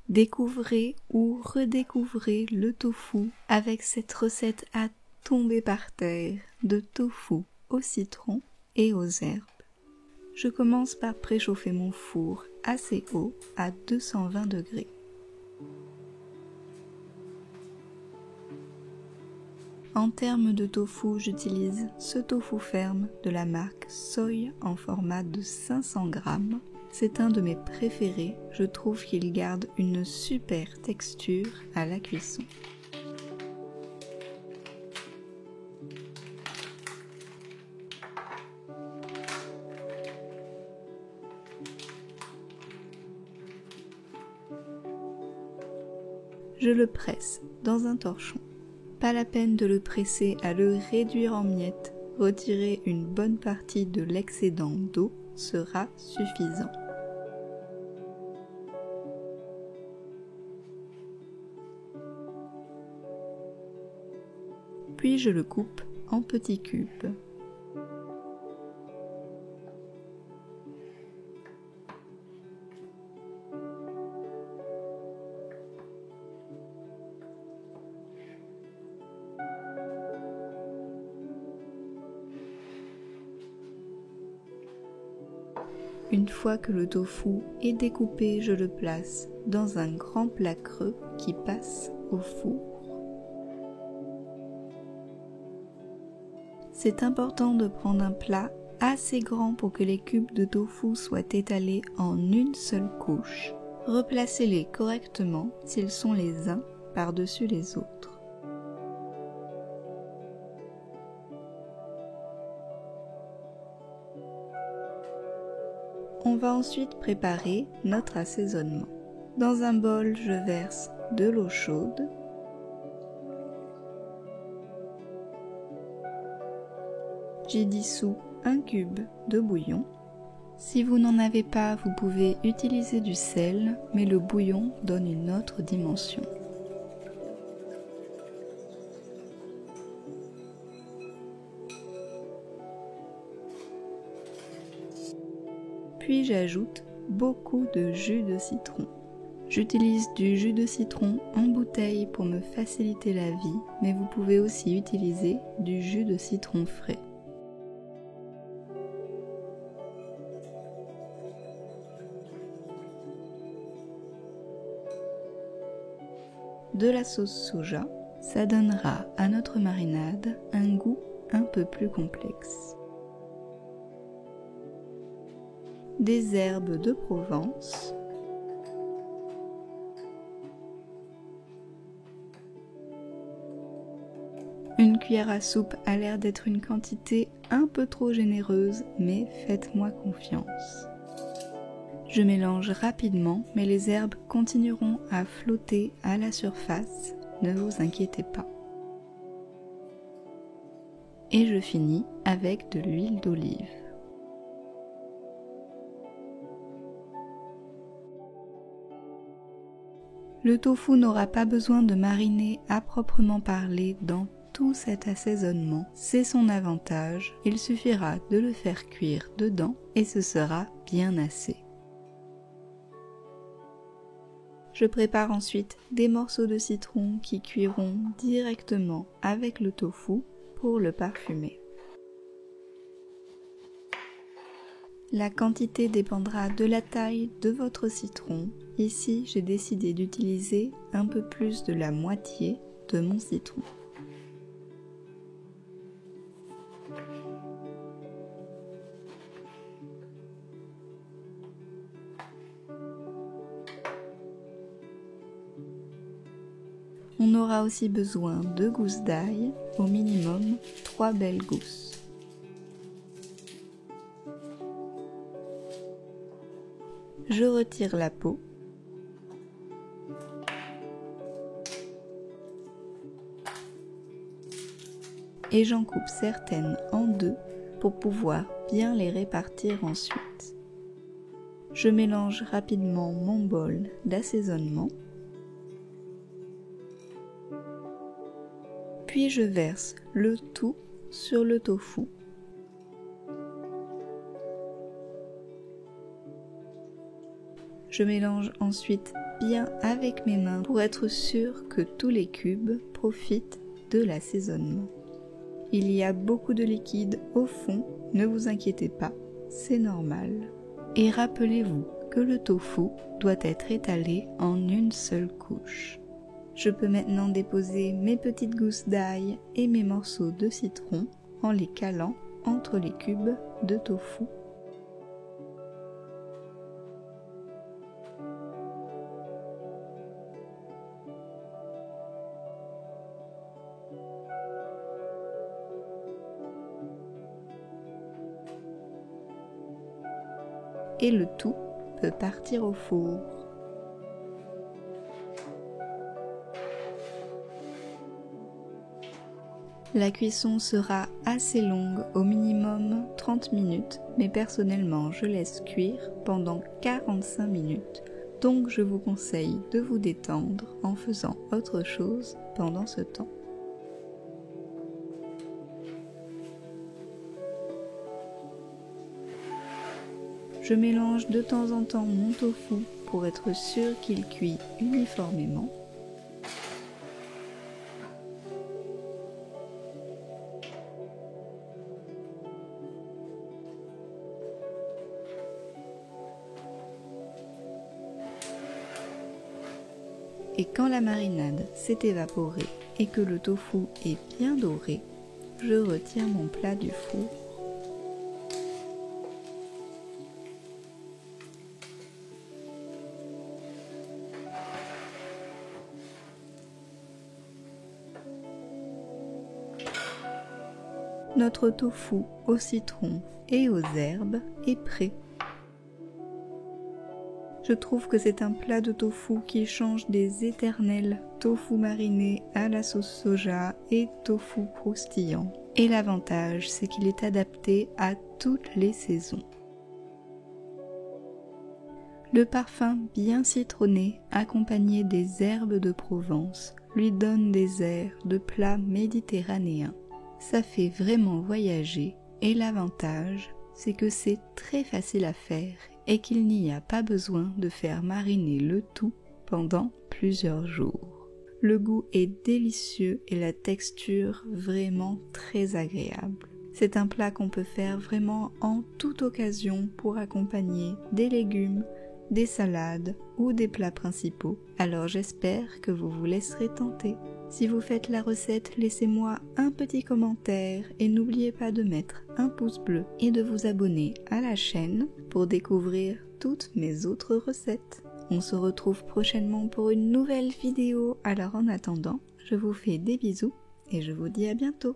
Découvrez ou redécouvrez le tofu avec cette recette à tomber par terre de tofu au citron et aux herbes. Je commence par préchauffer mon four assez haut à 220 degrés. En termes de tofu, j'utilise ce tofu ferme de la marque Soy en format de 500 g. C'est un de mes préférés, je trouve qu'il garde une super texture à la cuisson. Je le presse dans un torchon. Pas la peine de le presser à le réduire en miettes, retirer une bonne partie de l'excédent d'eau sera suffisant. Puis je le coupe en petits cubes. Une fois que le tofu est découpé, je le place dans un grand plat creux qui passe au four. C'est important de prendre un plat assez grand pour que les cubes de tofu soient étalés en une seule couche. Replacez-les correctement s'ils sont les uns par-dessus les autres. On va ensuite préparer notre assaisonnement. Dans un bol, je verse de l'eau chaude. J'y dissous un cube de bouillon. Si vous n'en avez pas, vous pouvez utiliser du sel, mais le bouillon donne une autre dimension. Puis j'ajoute beaucoup de jus de citron. J'utilise du jus de citron en bouteille pour me faciliter la vie, mais vous pouvez aussi utiliser du jus de citron frais. De la sauce soja, ça donnera à notre marinade un goût un peu plus complexe. Des herbes de Provence, une cuillère à soupe a l'air d'être une quantité un peu trop généreuse, mais faites-moi confiance. Je mélange rapidement, mais les herbes continueront à flotter à la surface, ne vous inquiétez pas. Et je finis avec de l'huile d'olive. Le tofu n'aura pas besoin de mariner à proprement parler dans tout cet assaisonnement, c'est son avantage, il suffira de le faire cuire dedans et ce sera bien assez. Je prépare ensuite des morceaux de citron qui cuiront directement avec le tofu pour le parfumer. La quantité dépendra de la taille de votre citron. Ici, j'ai décidé d'utiliser un peu plus de la moitié de mon citron. On aura aussi besoin de gousses d'ail, au minimum 3 belles gousses. Je retire la peau. Et j'en coupe certaines en deux pour pouvoir bien les répartir ensuite. Je mélange rapidement mon bol d'assaisonnement. Puis je verse le tout sur le tofu. Je mélange ensuite bien avec mes mains pour être sûr que tous les cubes profitent de l'assaisonnement. Il y a beaucoup de liquide au fond, ne vous inquiétez pas, c'est normal. Et rappelez-vous que le tofu doit être étalé en une seule couche. Je peux maintenant déposer mes petites gousses d'ail et mes morceaux de citron en les calant entre les cubes de tofu. Et le tout peut partir au four. La cuisson sera assez longue, au minimum 30 minutes, mais personnellement je laisse cuire pendant 45 minutes, donc je vous conseille de vous détendre en faisant autre chose pendant ce temps. Je mélange de temps en temps mon tofu pour être sûr qu'il cuit uniformément. Et quand la marinade s'est évaporée et que le tofu est bien doré, je retire mon plat du four. Notre tofu au citron et aux herbes est prêt. Je trouve que c'est un plat de tofu qui change des éternels tofu marinés à la sauce soja et tofu croustillant. Et l'avantage, c'est qu'il est adapté à toutes les saisons. Le parfum bien citronné, accompagné des herbes de Provence, lui donne des airs de plats méditerranéens. Ça fait vraiment voyager et l'avantage, c'est que c'est très facile à faire et qu'il n'y a pas besoin de faire mariner le tout pendant plusieurs jours. Le goût est délicieux et la texture vraiment très agréable. C'est un plat qu'on peut faire vraiment en toute occasion pour accompagner des légumes, des salades ou des plats principaux. Alors j'espère que vous vous laisserez tenter. Si vous faites la recette, laissez-moi un petit commentaire et n'oubliez pas de mettre un pouce bleu et de vous abonner à la chaîne pour découvrir toutes mes autres recettes. On se retrouve prochainement pour une nouvelle vidéo, alors en attendant, je vous fais des bisous et je vous dis à bientôt.